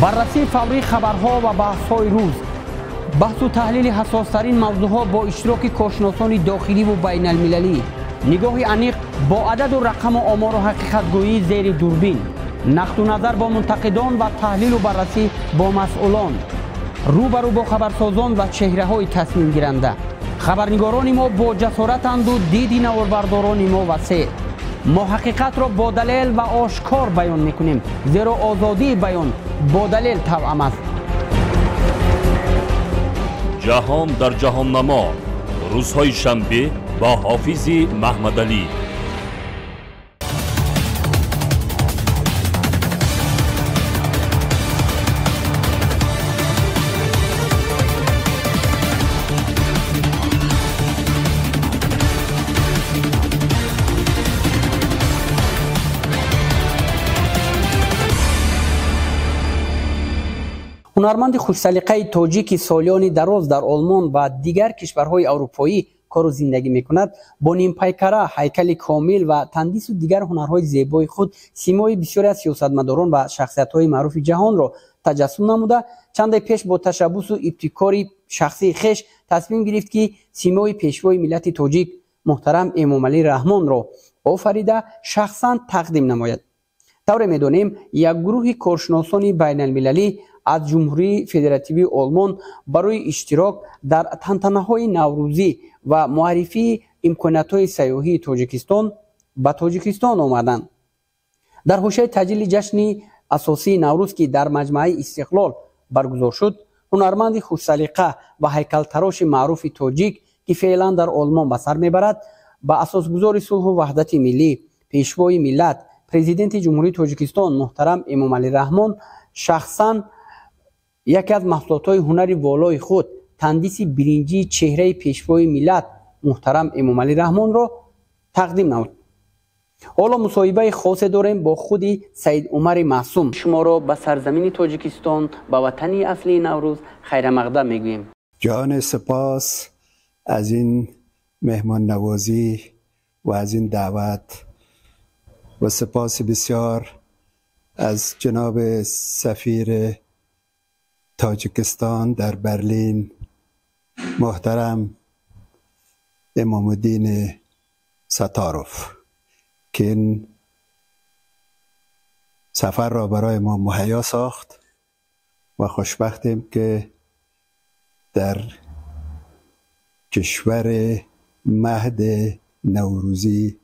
بررسی فوری خبرها و بحث‌های روز، بحث و تحلیل حساس‌ترین موضوعها با اشتراک کارشناسان داخلی و بین المللی، نگاه عمیق با عدد و رقم و آمار و حقیقت‌گویی زیر دوربین، نقد و نظر با منتقدان و تحلیل و بررسی با مسئولان، روبرو با خبرسازان و چهره‌های تصمیم گیرنده. خبرنگاران ما با جسارتند و دید نواربرداران ما وسیع. ما حقیقت را با دلیل و آشکار بیان میکنیم، زیرا آزادی بیان با دلیل توأم است. جهان در جهان نما، روزهای شنبه با حافظ محمد علی. هنرمند خوش‌سلیقه تاجیکی سالیانی دراز در آلمان و دیگر کشورهای اروپایی کار و زندگی میکند، با نیم پیکره، هیکل کامل و تندیس و دیگر هنرهای زیبای خود سیمای بسیاری از سیاستمداران و شخصیت‌های معروف جهان را تجسم نموده، چند پیش با تشبث و ابتکاری شخصی خیش تصمیم گرفت که سیمای پیشوای ملت تاجیک محترم امامعلی رحمان را آفریده شخصا تقدیم نماید. طور می‌دانیم یک گروه کارشناسان بین المللی از جمهوری فدراتیوی آلمان برای اشتراک در تنتنه‌های نوروزی و معرفی امکانات‌های سیاحی تاجیکستان به تاجیکستان آمدند. در حوزه تجلیل جشن اساسی نوروز که در مجمع استقلال برگزار شد، هنرمند خوش‌سلیقه و هیکل‌تراش معروف تاجیک که فعلا در آلمان به سر میبرد، به اساسگزار صلح و وحدت ملی، پیشوای ملت، پرزیدنت جمهوری تاجیکستان محترم امامعلی رحمان شخصاً یکی از محصولات‌های هنری والای خود، تندیس برنجی چهره پیشوای ملت محترم امامعلی رحمان را تقدیم نمود. حالا مصاحبه خاص داریم با خود سید عمر معصوم. شما را به سرزمین تاجیکستان، به وطن اصلی نوروز خیر مقدم میگوییم. جان سپاس از این مهمان نوازی و از این دعوت و سپاس بسیار از جناب سفیر تاجیکستان در برلین محترم امام الدین ستاروف که این سفر را برای ما مهیا ساخت و خوشبختیم که در کشور مهد نوروزی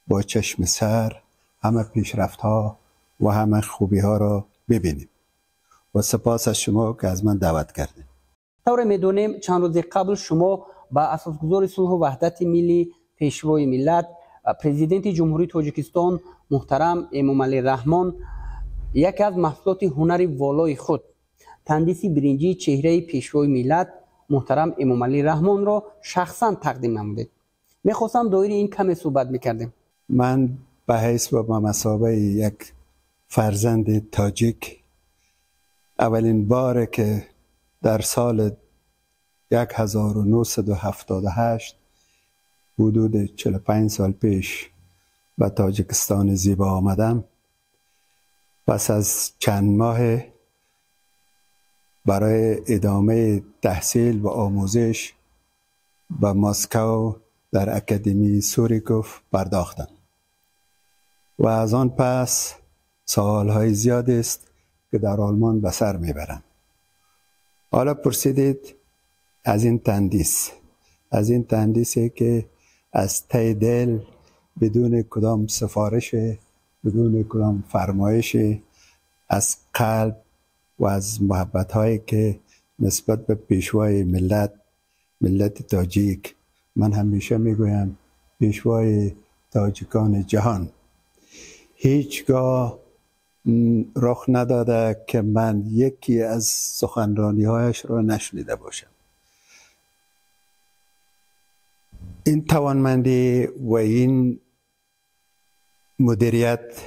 با چشم سر همه پیشرفت ها و همه خوبی ها را ببینیم و سپاس از شما که از من دعوت کردید. طور میدونیم چند روز قبل شما با اساسگزار صلح و وحدت ملی، پیشوای ملت، پرزیدنت جمهوری تاجیکستان محترم امامعلی رحمان یکی از محصولات هنری والای خود، تندیس برنجی چهره پیشوای ملت محترم امامعلی رحمان را شخصا تقدیم نمودید. میخواستم دایره این کمی صحبت میکردیم. من به حیث و به مثابه یک فرزند تاجیک اولین باره که در سال 1978 حدود 45 سال پیش به تاجیکستان زیبا آمدم، پس از چند ماه برای ادامه تحصیل و آموزش به مسکو در اکادمی سوریکوف پرداختم و از آن پس سالهای زیاد است که در آلمان به سر میبرم. حالا پرسیدید از این تندیسی که از ته دل بدون کدام سفارش، بدون کدام فرمایش، از قلب و از محبت هایی که نسبت به پیشوای ملت تاجیک، من همیشه میگویم پیشوای تاجیکان جهان، هیچگاه رخ نداده که من یکی از سخنرانی هایش را نشنیده باشم. این توانمندی و این مدیریت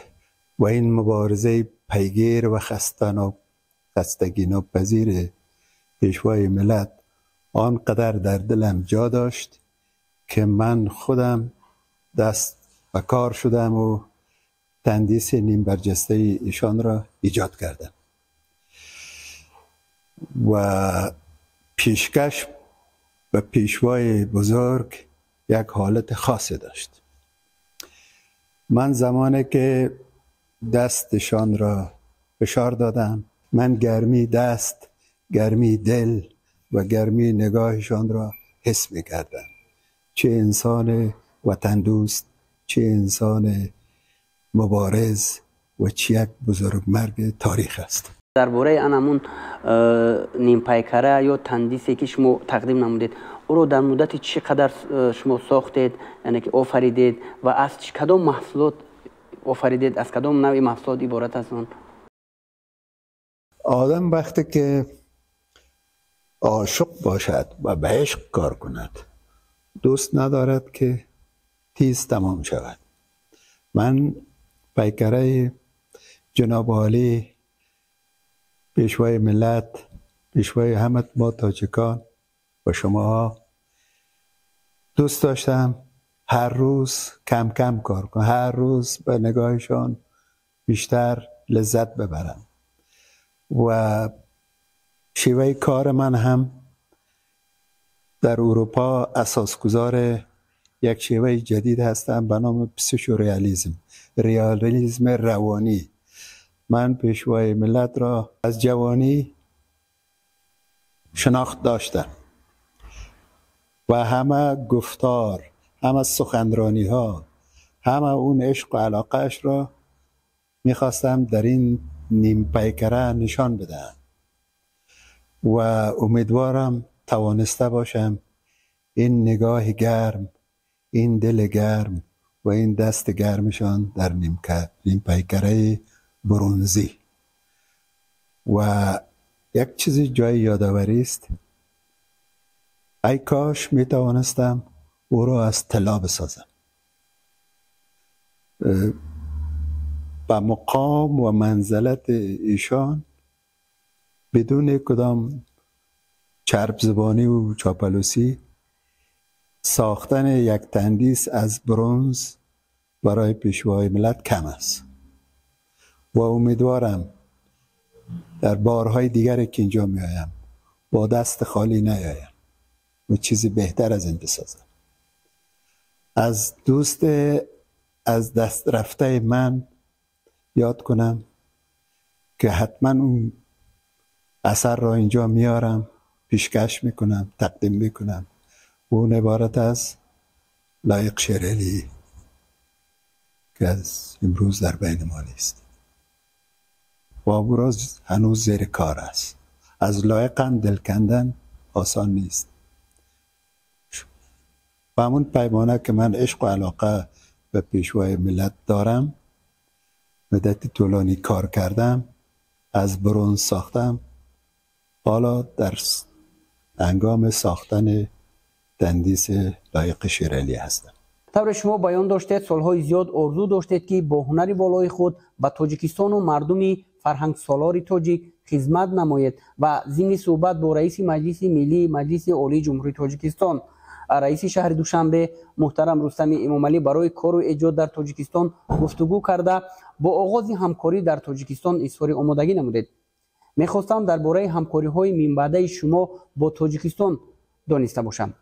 و این مبارزه پیگیر و خستگی ناپذیر پیشوای ملت آنقدر در دلم جا داشت که من خودم دست به کار شدم و تندیس نیم برجسته ایشان را ایجاد کردم. و پیشکش به پیشوای بزرگ یک حالت خاصی داشت. من زمانی که دستشان را فشار دادم، من گرمی دست، گرمی دل و گرمی نگاهشان را حس می کردم. چه انسان وطن دوست، چه انسان مبارز و چه یک بزرگمرد تاریخ است. درباره انمون نیم پیکره یا تندیسی که شما تقدیم نمودید، او رو در مدت چقدر شما ساختید، یعنی که آفریدید و از کدام محصولات آفریدید، از کدام نوع محصولات عبارت است اون؟ آدم وقتی که عاشق باشد و به عشق کار کند، دوست ندارد که تیز تمام شود. من پیکره جناب عالی، پیشوای ملت، پیشوای همه ما تاجیکان و شما دوست داشتم هر روز کم کم کار کنم، هر روز به نگاهشان بیشتر لذت ببرم و شیوه کار من هم در اروپا اساسگذار یک شیوه جدید هستم به نام پسیشوریالیسم، ریالیسم روانی. من پیشوای ملت را از جوانی شناخت داشتم و همه گفتار، همه سخنرانی ها، همه اون عشق و علاقهش را میخواستم در این نیم پیکره نشان بدهم و امیدوارم توانسته باشم این نگاه گرم، این دل گرم و این دست گرمشان در نیم پیکره برونزی. و یک چیزی جای یادآوری است، ای کاش می توانستم او را از طلا بسازم. به مقام و منزلت ایشان بدون کدام چرب زبانی و چاپلوسی ساختن یک تندیس از برنز برای پیشوای ملت کم است و امیدوارم در بارهای دیگر که اینجا می آیم با دست خالی نیایم و چیزی بهتر از این بسازم. از دوست از دست رفته من یاد کنم که حتما اون اثر را اینجا میارم، پیشکش میکنم، تقدیم میکنم. اون عبارت از لایق شیرالی که از امروز در بین ما نیست و امروز هنوز زیر کار است. از لایقم دل کندن آسان نیست. و همون پیمانه که من عشق و علاقه به پیشوای ملت دارم، مدت طولانی کار کردم، از برنز ساختم، حالا در هنگام ساختن تندیس لایق شیرالی هستم. طور شما بیان داشتید سالهای زیاد آرزو داشتید که با هنر بالای خود به تاجیکستان و مردمی فرهنگ سالار تاجیک خدمت نمایید و ضمن صحبت با رئیس مجلس ملی مجلس عالی جمهوری تاجیکستان رئیس شهر دوشنبه محترم رستم امامعلی برای کار و ایجاد در تاجیکستان گفتگو کرده با آغاز همکاری در تاجیکستان اظهار آمادگی نمودید. میخواستم درباره همکاری های من بعده شما با تاجیکستان دانسته باشم.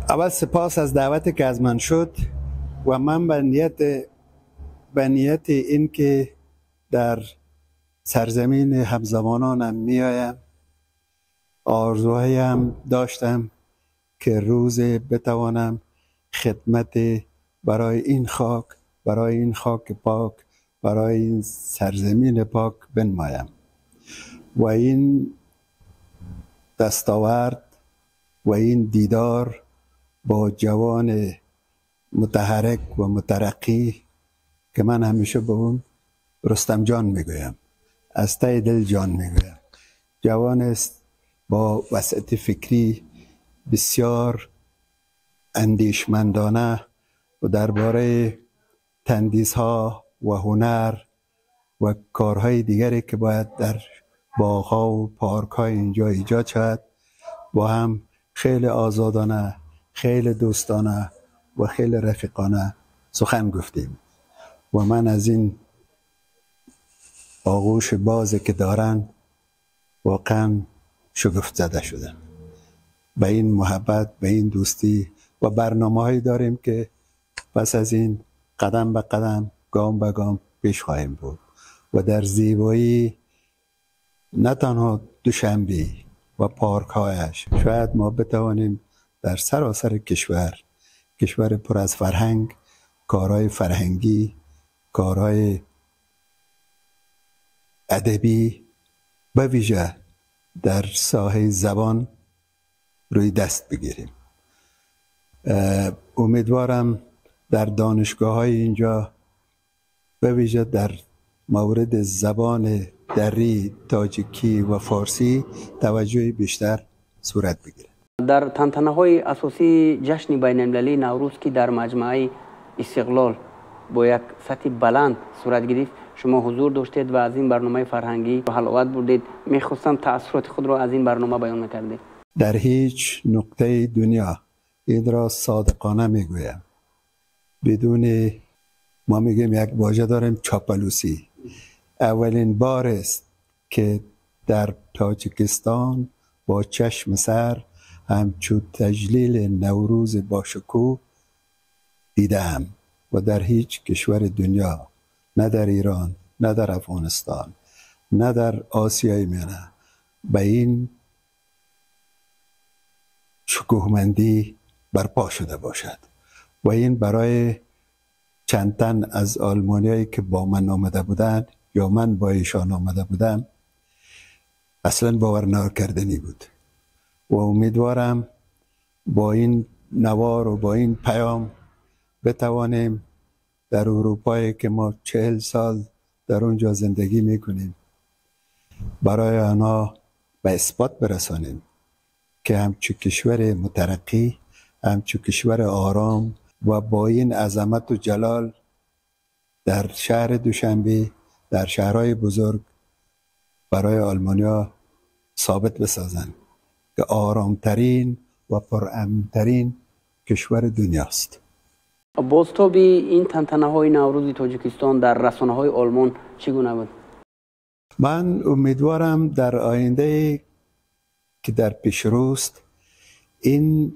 اول سپاس از دعوتی که از من شد و من به نیت این که در سرزمین همزمانانم میایم، آرزوهایم داشتم که روزی بتوانم خدمت برای این خاک، برای این خاک پاک، برای این سرزمین پاک بنمایم و این دستاورد و این دیدار با جوان متحرک و مترقی که من همیشه به اون رستم جان میگویم، از ته دل جان میگویم، جوان است با وسعت فکری بسیار اندیشمندانه و درباره تندیس ها و هنر و کارهای دیگری که باید در باغ‌ها و پارک های اینجا ایجاد شود با هم خیلی آزادانه، خیلی دوستانه و خیلی رفیقانه سخن گفتیم و من از این آغوش بازی که دارن واقعا شگفت زده شدم. به این محبت، به این دوستی و برنامه‌هایی داریم که پس از این قدم به قدم، گام به گام پیش خواهیم بود و در زیبایی نه تنها دوشنبه و پارک هایش، شاید ما بتوانیم در سراسر کشور پر از فرهنگ، کارهای فرهنگی، کارهای ادبی به ویژه در ساحه زبان روی دست بگیریم. امیدوارم در دانشگاه های اینجا به ویژه در مورد زبان دری، تاجیکی و فارسی توجه بیشتر صورت بگیره. در تنتنه های اساسی جشن بین المللی نوروز که در مجمع استقلال با یک سطح بلند صورت گرفت، شما حضور داشتید و از این برنامه فرهنگی حلاوت بردید. میخواستم تأثیرات خود را از این برنامه بیان میکردید. در هیچ نقطه دنیا این را صادقانه میگویم، بدون ما میگیم یک واژه داریم چاپلوسی. اولین بار است که در تاجیکستان با چشم سر همچون تجلیل نوروز باشکوه دیدم و در هیچ کشور دنیا، نه در ایران، نه در افغانستان، نه در آسیای میانه به این شکوهمندی برپا شده باشد. و این برای چند تن از آلمانیایی که با من آمده بودند یا من با ایشان آمده بودم اصلا باور نکردنی بود. و امیدوارم با این نوار و با این پیام بتوانیم در اروپایی که ما 40 سال در اونجا زندگی میکنیم برای آنها به اثبات برسانیم که همچون کشور مترقی، همچون کشور آرام و با این عظمت و جلال در شهر دوشنبه، در شهرهای بزرگ برای آلمانیا ثابت بسازند که آرامترین و پرامن‌ترین کشور دنیاست. بازتاب این تنتنه های نوروز تاجیکستان در رسانه های آلمان چگونه بود؟ من امیدوارم در آینده که در پیش روست این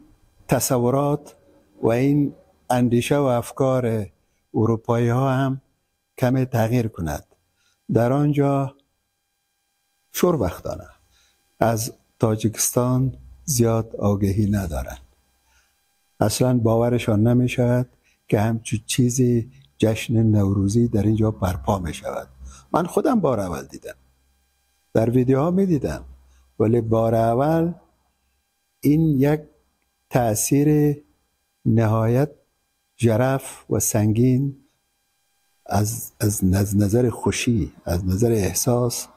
تصورات و این اندیشه و افکار اروپایی ها هم کمی تغییر کند. در آنجا شوربختانه از تاجیکستان زیاد آگهی ندارند. اصلا باورشان نمی شود که همچون چیزی جشن نوروزی در اینجا برپا می شود. من خودم بار اول دیدم، در ویدیوها می دیدم، ولی بار اول این یک تأثیر نهایت ژرف و سنگین از نظر خوشی، از نظر احساس،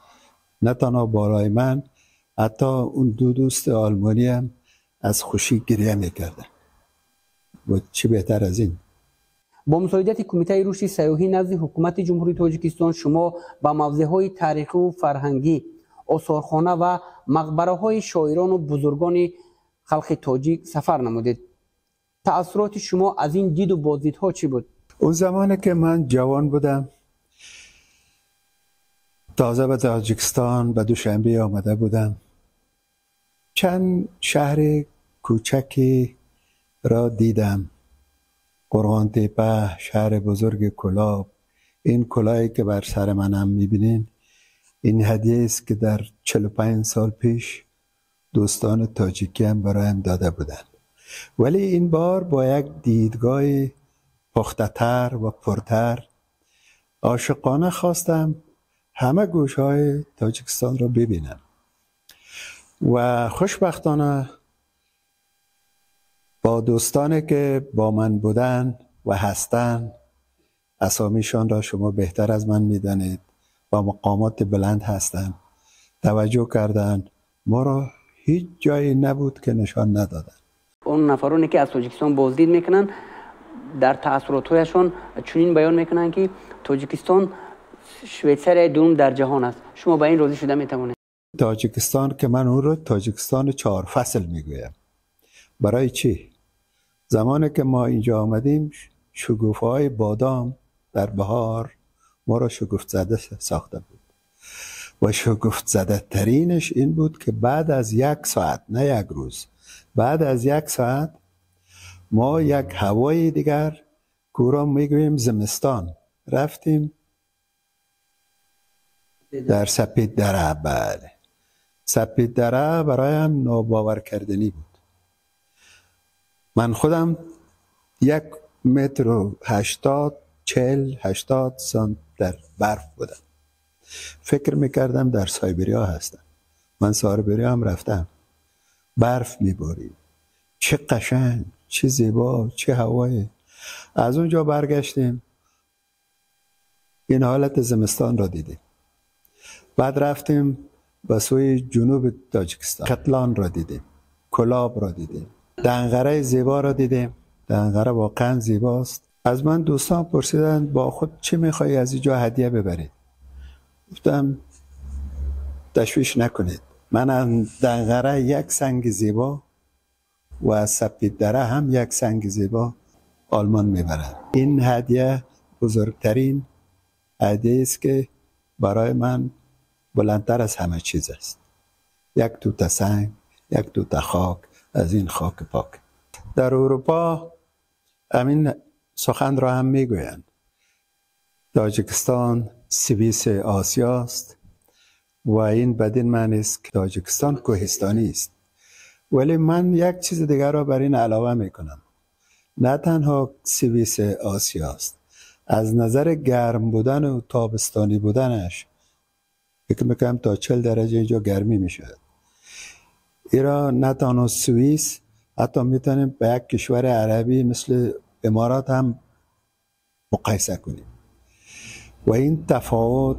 نه تنها بالای من، حتی اون دو دوست آلمانی هم از خوشی گریه میکردن. و چه بهتر از این؟ با مساعدت کمیته رشد سیاحی نزد حکومت جمهوری تاجیکستان شما به موضع‌های تاریخی و فرهنگی، آثارخانه و مقبره‌های شاعران و بزرگان خلق تاجیک سفر نمودید. تأثیرات شما از این دید و بازدیدها چی بود؟ اون زمانی که من جوان بودم، تازه به تاجیکستان به دوشنبه آمده بودم، چند شهر کوچکی را دیدم. قرغان تپه، شهر بزرگ کلاب. این کلاهی که بر سر منم میبینین، این هدیه است که در 45 سال پیش دوستان تاجیکی هم برایم داده بودند. ولی این بار با یک دیدگاه پخته‌تر و پرتر عاشقانه خواستم همه گوشهای تاجیکستان را ببینم و خوشبختانه با دوستانی که با من بودن و هستند، اسامیشان را شما بهتر از من میدانید، با مقامات بلند هستند، توجه کردند. ما را هیچ جایی نبود که نشان ندادن. اون نفرانی که از تاجیکستان بازدید میکنن در تأثیراتشون چنین بیان میکنن که تاجیکستان شویتزاری دوم در جهان است. شما با این راضی شده میتوانید؟ تاجیکستان که من اون رو تاجیکستان 4 فصل میگویم. برای چی؟ زمانی که ما اینجا آمدیم شکوفه‌های بادام در بهار ما را شگفت زده ساخته بود و شگفت زده ترینش این بود که بعد از 1 ساعت، نه 1 روز، بعد از 1 ساعت ما یک هوای دیگر کورا میگوییم زمستان رفتیم در سپید دره. بله، سپید دره برایم ناباور کردنی بود. من خودم 1.80 سانت در برف بودم. فکر میکردم در سایبریا هستم. من سایبریا هم رفتم. برف میباریم. چه قشنگ، چه زیبا، چه هوایی. از اونجا برگشتیم، این حالت زمستان را دیدیم. بعد رفتیم به سوی جنوب تاجیکستان، کتلان را دیدیم، کلاب را دیدیم، دنغره زیبا را دیدیم. دنغره واقعا زیباست. از من دوستان پرسیدن با خود چی میخوایی از اینجا هدیه ببرید؟ گفتم تشویش نکنید، من از دنغره یک سنگ زیبا و از سپید دره هم یک سنگ زیبا آلمان میبرد. این هدیه بزرگترین هدیه است که برای من بلندتر از همه چیز است. یک توته سنگ، یک توته خاک از این خاک پاک. در اروپا همین سخن را هم میگویند. تاجیکستان سوئیس آسیا است و این بدین معنی است که تاجیکستان کوهستانی است. ولی من یک چیز دیگر را بر این علاوه میکنم. نه تنها سوئیس آسیا است، از نظر گرم بودن و تابستانی بودنش فکر میکنم تا 40 درجه اینجا گرمی میشود. ایرا نه تنها سوئیس، حتی میتونیم به یک کشور عربی مثل امارات هم مقایسه کنیم. و این تفاوت،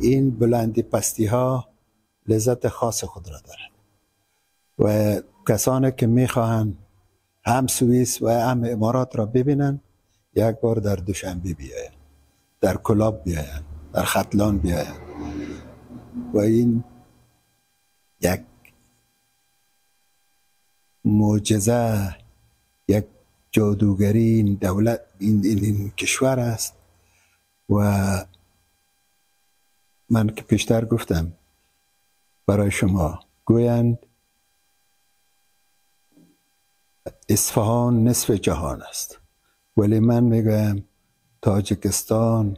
این بلندی پستی ها لذت خاص خود را دارد. و کسانی که میخواهند هم سوئیس و هم امارات را ببینن، یک بار در دوشنبه بیاین، در کلاب بیاین، در ختلان بیاین. و این یک معجزه، یک جادوگری این دولت، این کشور است. و من که پیشتر گفتم برای شما، گویند اصفهان نصف جهان است، ولی من میگویم تاجیکستان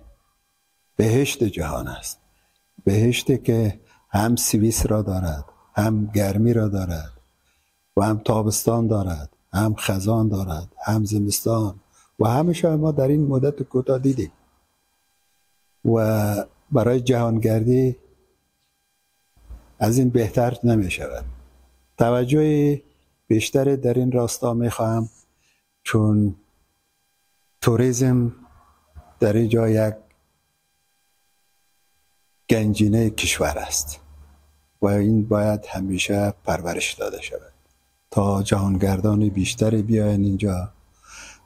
بهشت جهان است. بهشتی که هم سوئیس را دارد، هم گرمی را دارد و هم تابستان دارد، هم خزان دارد، هم زمستان و همیشه ما در این مدت کوتاه دیدیم. و برای جهانگردی از این بهتر نمی شود. توجه بیشتر در این راستا می خواهم، چون توریسم در اینجا یک گنجینه کشور است و این باید همیشه پرورش داده شود تا جهانگردان بیشتری بیاین اینجا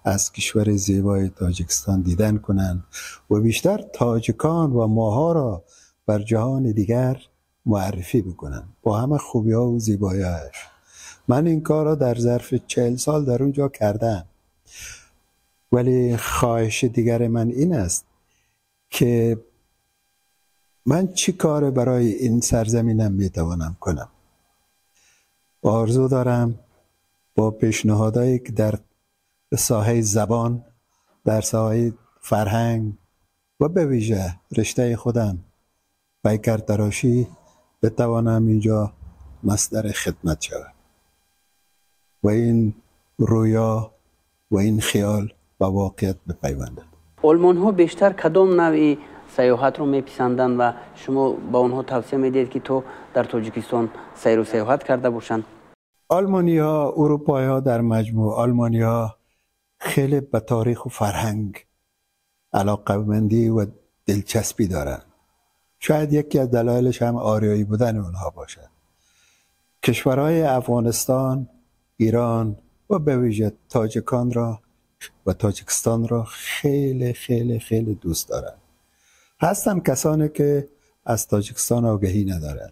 از کشور زیبای تاجیکستان دیدن کنند و بیشتر تاجیکان و ماها را بر جهان دیگر معرفی بکنن با همه خوبی ها و زیبایی‌هاش. من این کار را در ظرف 40 سال در اونجا کردم. ولی خواهش دیگر من این است که من چی کار برای این سرزمینم میتوانم کنم. آرزو دارم با پیشنهادایی که در ساحه زبان، در ساحه فرهنگ و به ویژه رشته خودم پیکر تراشی بتوانم اینجا مصدر خدمت شود و این رویا و این خیال با واقعیت بپیوندد. آلمان ها بیشتر کدام نوعی سیاحت رو میپسندن و شما با اونها توصیه میدید که تو در تاجیکستان سیر و سیاحت کرده باشن؟ آلمانی ها، اروپایی ها در مجموع، آلمانی ها خیلی به تاریخ و فرهنگ علاقه‌مندی و دلچسبی دارن. شاید یکی از دلایلش هم آریایی بودن اونها باشد. کشورهای افغانستان، ایران و به ویژه تاجیکان را و تاجیکستان را خیلی خیلی خیلی دوست دارن. هستن کسانی که از تاجیکستان آگهی ندارن.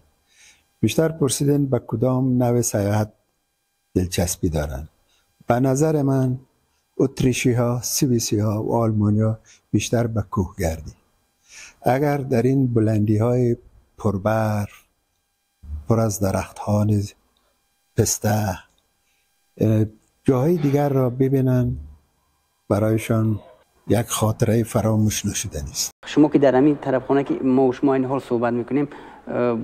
بیشتر پرسیدن به کدام نوع سیاحت دلچسبی دارن. به نظر من اتریشی ها، سوئیسی ها و آلمانی ها بیشتر به کوهگردی. اگر در این بلندی های پربرف، پر از درختان پسته، جاهای دیگر را ببینن برایشان یک خاطره فراموش نشدنی است. شما که در همین طرف خانه که ما و شما این حال صحبت میکنیم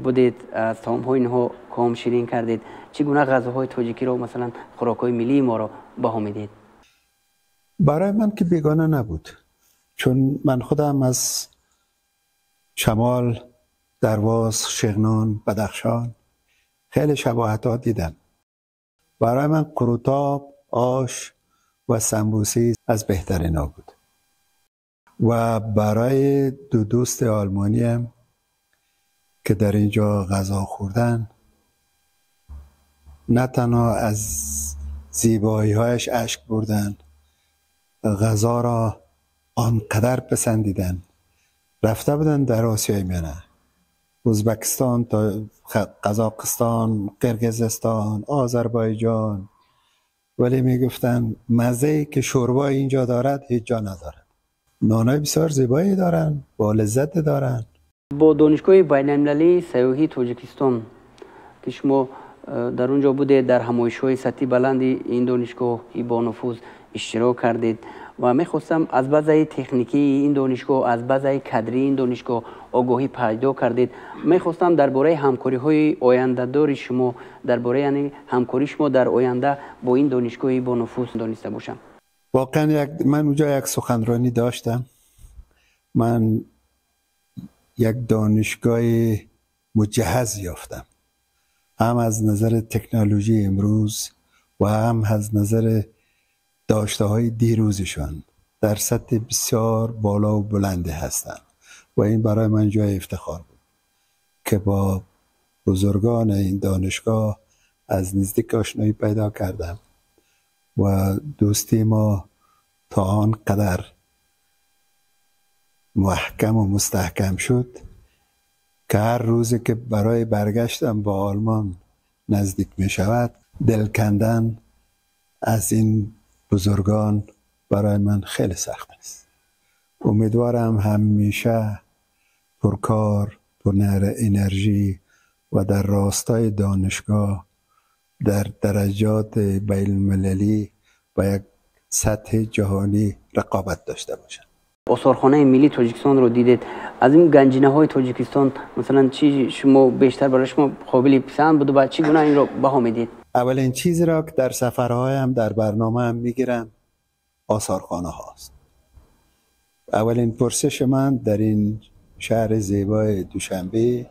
بودید، از طعام های اینها کام شیرین کردید، چگونه غذاهای تاجیکی رو مثلا خوراک‌های ملی ما رو بها میدید؟ برای من که بیگانه نبود، چون من خودم از شمال، درواز، شغنان، بدخشان خیلی شباهتات دیدم. برای من قروتاب، آش و سمبوسی از بهترین ها بود. و برای دو دوست آلمانی هم که در اینجا غذا خوردن، نه تنها از زیبایی هایش اشک بردن، غذا را آنقدر پسندیدن. رفته بودن در آسیای میانه، ازبکستان تا قزاقستان، قرقیزستان، آذربایجان، ولی میگفتن مزه‌ای که شوربای اینجا دارد هیچ جا ندارد. نانای بسیار زیبایی دارن، با لذت دارن. با دانشگاه بین‌المللی سیاحی تاجیکستان که شما در اونجا بوده، در همایش‌های سطحی بلند این دانشگاه با نفوذ اشتراک کردید و میخواستم از بعضی تکنیکی این دانشگاه، از بعضی کادری این دانشگاه آگاهی پیدا کردید. میخواستم درباره همکاری‌های آینده داری شما، درباره یعنی همکاری شما در آینده با این دانشگاه با نفوذ دانسته باشم. واقعا من اونجا یک سخنرانی داشتم. من یک دانشگاه مجهز یافتم، هم از نظر تکنولوژی امروز و هم از نظر داشته های دیروزشان در سطح بسیار بالا و بلندی هستند و این برای من جای افتخار بود که با بزرگان این دانشگاه از نزدیک آشنایی پیدا کردم و دوستی ما تا آن قدر محکم و مستحکم شد که هر روزی که برای برگشتم با آلمان نزدیک می شود، دل کندن از این بزرگان برای من خیلی سخت است. امیدوارم همیشه پرکار، پرنر انرژی و در راستای دانشگاه در درجات بین المللی و یک سطح جهانی رقابت داشته باشند. آثارخانه ملی تاجیکستان رو دیدید، از این گنجینه های تاجیکستان مثلا چی شما بیشتر برای شما قابل پسند بود و چگونه این رو بها میدید؟ اولین چیزی را که در سفرهایم در برنامه هم میگیرم آثارخانه هاست. اولین پرسش من در این شهر زیبای دوشنبه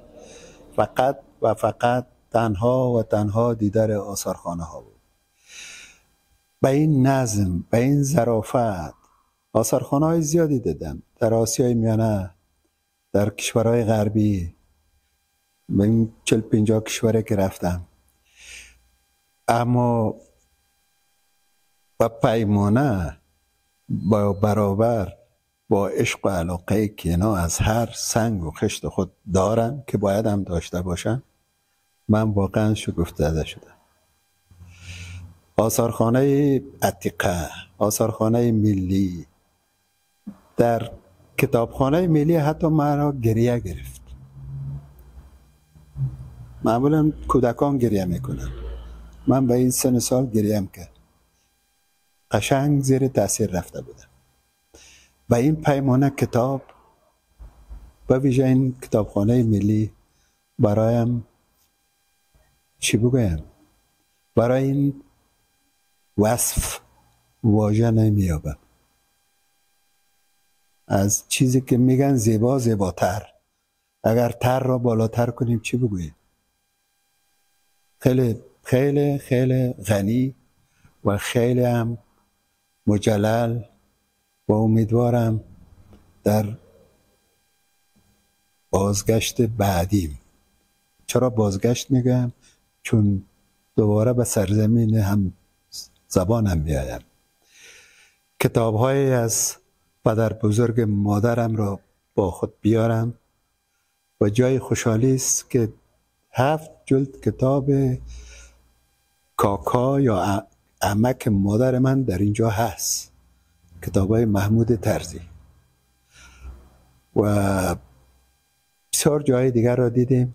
فقط و فقط تنها و تنها دیدار آثارخانه ها بود. به این نظم، به این ظرافت آثارخانه های زیادی دیدم در آسیای میانه، در کشورهای غربی، به این 40-50 کشوره که رفتم، اما با پیمانه با برابر با عشق و علاقه که اینا از هر سنگ و خشت خود دارن که باید هم داشته باشن، من واقعا شگفت زده شدم. آثارخانه عتیقه، آثارخانه ملی، در کتابخانه ملی حتی مرا گریه گرفت. معمولا کودکان گریه میکنن، من به این سن سال گریم کرد. قشنگ زیر تاثیر رفته بودم. و این پیمانه کتاب و ویژه این کتابخانه ملی برایم چی بگویم، برای این وصف واژه نمیابم. از چیزی که میگن زیبا زیباتر، اگر تر را بالاتر کنیم چی بگویم؟ خیلی خیلی خیلی غنی و خیلی هم مجلل و امیدوارم در بازگشت بعدیم، چرا بازگشت میگم؟ چون دوباره به سرزمین هم زبانم بیایم، کتاب‌های از پدر بزرگ مادرم را با خود بیارم و جای خوشحالی است که 7 جلد کتاب کاکا یا عمک مادر من در اینجا هست، کتاب‌های محمود طرزی، و بسیار جای دیگر را دیدیم.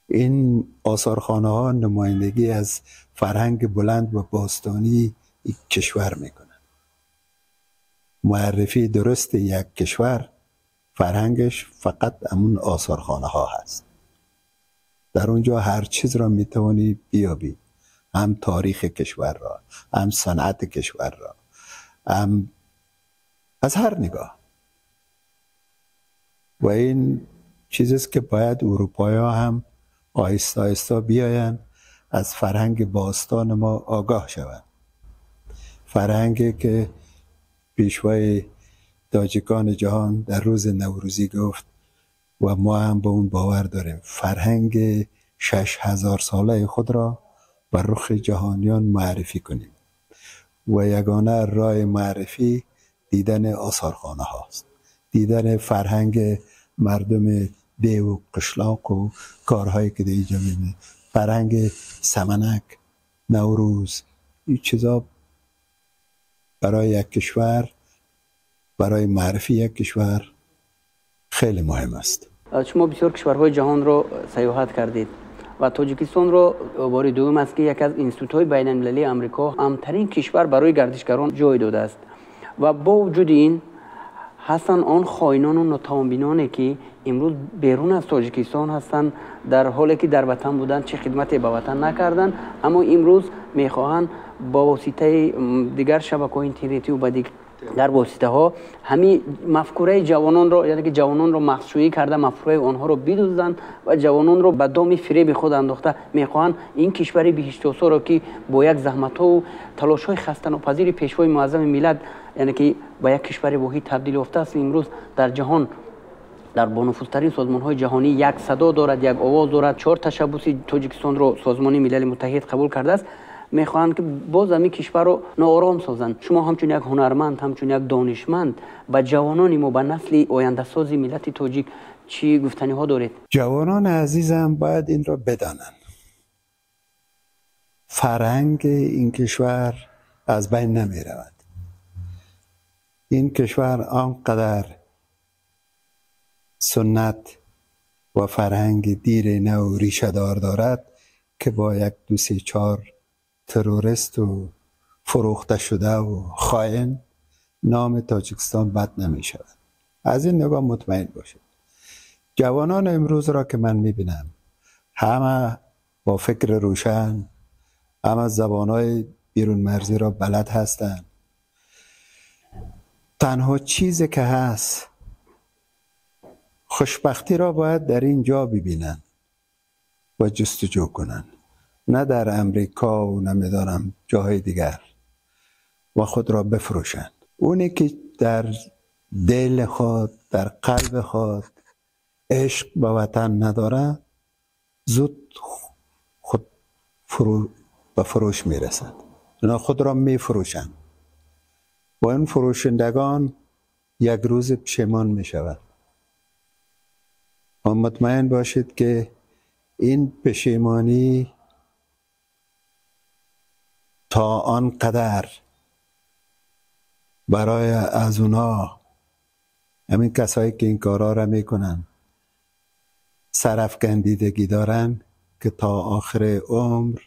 این آثارخانه ها نمایندگی از فرهنگ بلند و باستانی یک کشور میکنن. معرفی درست یک کشور فرهنگش فقط همون آثارخانه ها هست. در اونجا هر چیز را میتوانی بیابی، هم تاریخ کشور را، هم صنعت کشور را، هم از هر نگاه. و این چیزیست که باید اروپایی ها هم آهسته آهسته بیاین از فرهنگ باستان ما آگاه شوند. فرهنگی که پیشوای تاجیکان جهان در روز نوروزی گفت و ما هم به اون باور داریم، فرهنگ 6000 ساله خود را بر رخ جهانیان معرفی کنیم و یگانه راه معرفی دیدن آثارخانه هاست، دیدن فرهنگ مردم دیو و قشلاق و کارهایی که در اینجا میبینید، فرهنگ سمنک، نوروز. این چیزا برای یک کشور، برای معرفی یک کشور خیلی مهم است. شما بسیار کشورهای جهان رو سیاحت کردید و تاجیکستان رو بار دوم است که یک از اینستیتوت‌های بین‌المللی آمریکا امترین کشور برای گردشگران جای داده است و با وجود این هستند آن خائنان و ناتوانبینانی که امروز بیرون از تاجیکستان هستند، در حالی که در وطن بودند چه خدمتی به وطن نکردند، اما امروز میخواهند با واسطه دیگر شبکه‌های اینترنتی و با در واسطه ها همین مفکوره جوانان رو، یعنی که جوانان رو مخشویی کرده، مفکوره آنها رو بدزدند و جوانان رو به دام فریب خود انداخته میخواهند این کشور بهشت‌آسا رو که با یک زحمت ها و تلاش های خسته‌ناپذیر پیشوای معظم ملت، یعنی که با یک کشور واحد تبدیل یافته است، امروز در جهان در بانفوذترین سازمان‌های جهانی یک صدا دارد، یک آواز دارد. 4 تشبث تاجیکستان رو سازمان ملل متحد قبول کرده است. میخواهند که باز همین کشور رو ناآرام سازند. شما همچون یک هنرمند، همچون یک دانشمند به جوانان ما، به نسل آینده سازی ملت تاجیک چی گفتنی ها دارید؟ جوانان عزیزم باید این را بدانند. فرهنگ این کشور از بین نمی رود. این کشور آنقدر سنت و فرهنگ دیر نو ریشه دار دارد که با 1 2 3 4 تروریست و فروخته شده و خائن نام تاجیکستان بد نمی شود. از این نگاه مطمئن باشید. جوانان امروز را که من می بینم همه با فکر روشن، همه زبانهای بیرون مرزی را بلد هستند. تنها چیزی که هست خوشبختی را باید در اینجا ببینن و جستجو کنن، نه در امریکا و نمیدانم جاهای دیگر، و خود را بفروشن. اونی که در دل خود، در قلب خود عشق به وطن نداره زود خود به فروش میرسند. اونا خود را میفروشن و این فروشندگان یک روز پشیمان میشود. و مطمئن باشید که این پشیمانی تا آنقدر برای از اونا، همین کسایی که این کارا را میکنن، سرافکندیدگی دارن که تا آخر عمر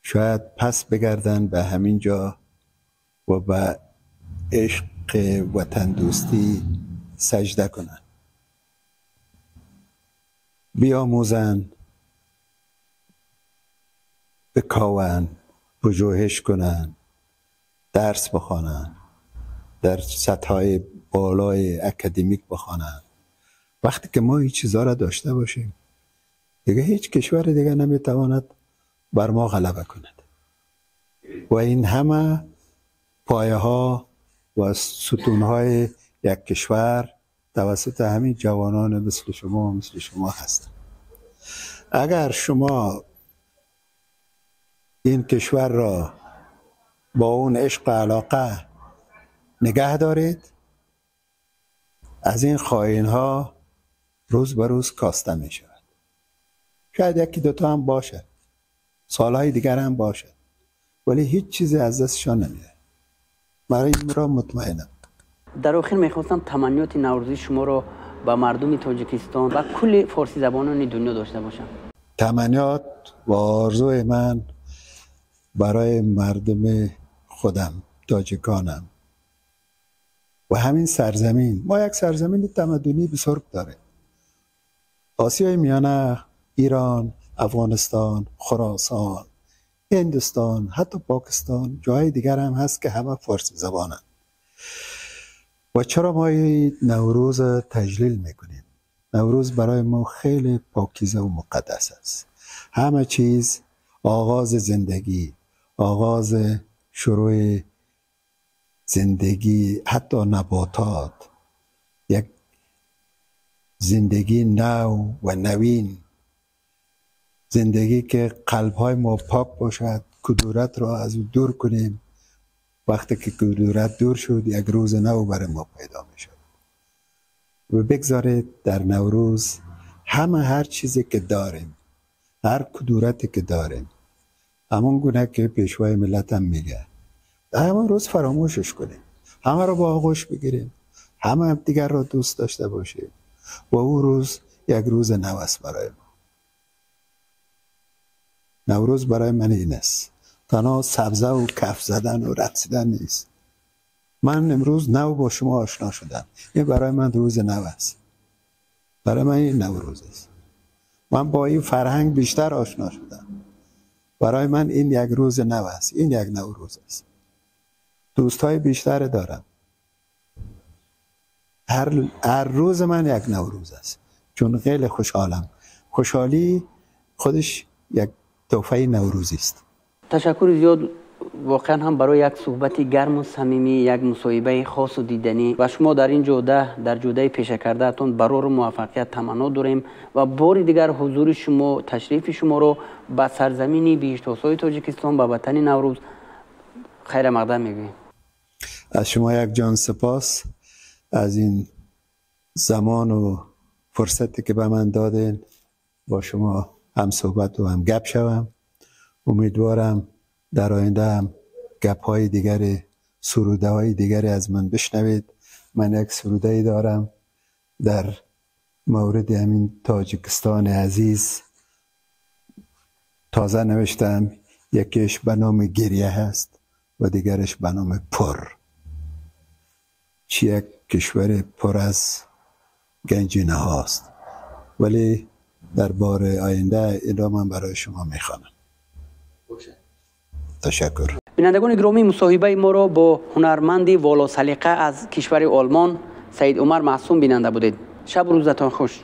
شاید پس بگردن به همین جا و به عشق وطن دوستی سجده کنن، بیاموزن، بکاون، پژوهش کنن، درس بخوانن، در سطح‌های بالای اکادمیک بخوانن. وقتی که ما این چیزها را داشته باشیم دیگه هیچ کشور دیگه نمیتواند بر ما غلبه کند. و این همه پایه ها و ستون های یک کشور توسط همین جوانان مثل شما هستند. اگر شما این کشور را با اون عشق و علاقه نگه دارید، از این خائن ها روز به روز کاسته می شود. شاید 1 2 تا هم باشد، سالهای دیگر هم باشد، ولی هیچ چیزی از دستشان نمیاد. برای این را مطمئنم. در آخر میخواستم تمنیات نوروزی شما رو به مردم تاجیکستان و کل فارسی زبانان دنیا داشته باشم؟ تمنیات و آرزوی من برای مردم خودم، تاجیکانم و همین سرزمین، ما یک سرزمین تمدنی بزرگ داره. آسیای میانه، ایران، افغانستان، خراسان، هندوستان، حتی پاکستان، جای دیگر هم هست که همه فارسی زبانند. و چرا ما نوروز تجلیل میکنیم؟ نوروز برای ما خیلی پاکیزه و مقدس است. همه چیز، آغاز زندگی، آغاز شروع زندگی، حتی نباتات، یک زندگی نو و نوین، زندگی که قلبهای ما پاک باشد، کدورت را از او دور کنیم. وقتی که کدورت دور شد، یک روز نو برای ما پیدا می شد. و بگذارید در نوروز همه هر چیزی که داریم، هر کدورتی که داریم، همون گونه که پیشوای ملت هم میگه، همون روز فراموشش کنیم، همه رو با آغوش بگیریم، همه دیگر را دوست داشته باشیم و او روز یک روز نو است برای ما. نوروز برای من این است، تنها سبزه و کف زدن و رقصیدن نیست. من امروز نو با شما آشنا شدم، این برای من روز نو است. برای من این نوروز است. من با این فرهنگ بیشتر آشنا شدم. برای من این یک روز نو است، این یک نوروز است. دوستای بیشتر دارم. هر روز من یک نوروز است، چون خیلی خوشحالم. خوشحالی خودش یک تحفه نوروزی است. تشکر زیاد واقعا هم برای یک صحبت گرم و صمیمی، یک مصاحبه خاص و دیدنی و شما در این جوده، در جوده پیش کرده اتون برای موفقیت تمنا داریم و بار دیگر حضور شما، تشریف شما رو به سرزمینی بیشتاسای تاجیکستان، به وطن نوروز خیر مقدم میگویم. از شما یک جان سپاس از این زمان و فرصتی که به من دادین با شما هم صحبت و هم گپ شوم. امیدوارم در آینده هم گپ های دیگری، سروده های دیگری از من بشنوید. من یک سروده دارم در مورد همین تاجیکستان عزیز، تازه نوشتم. یکیش به نام گریه هست و دیگرش به نام پر. چی یک کشور پر از گنجینه هاست، ولی در بار آینده اینا من برای شما میخوانم. تشکر. بینندگان گرامی، مصاحبه ما را با هنرمندی والا سلیقه از کشور آلمان سید عمر معصوم بیننده بودید. شب و روزتان خوش.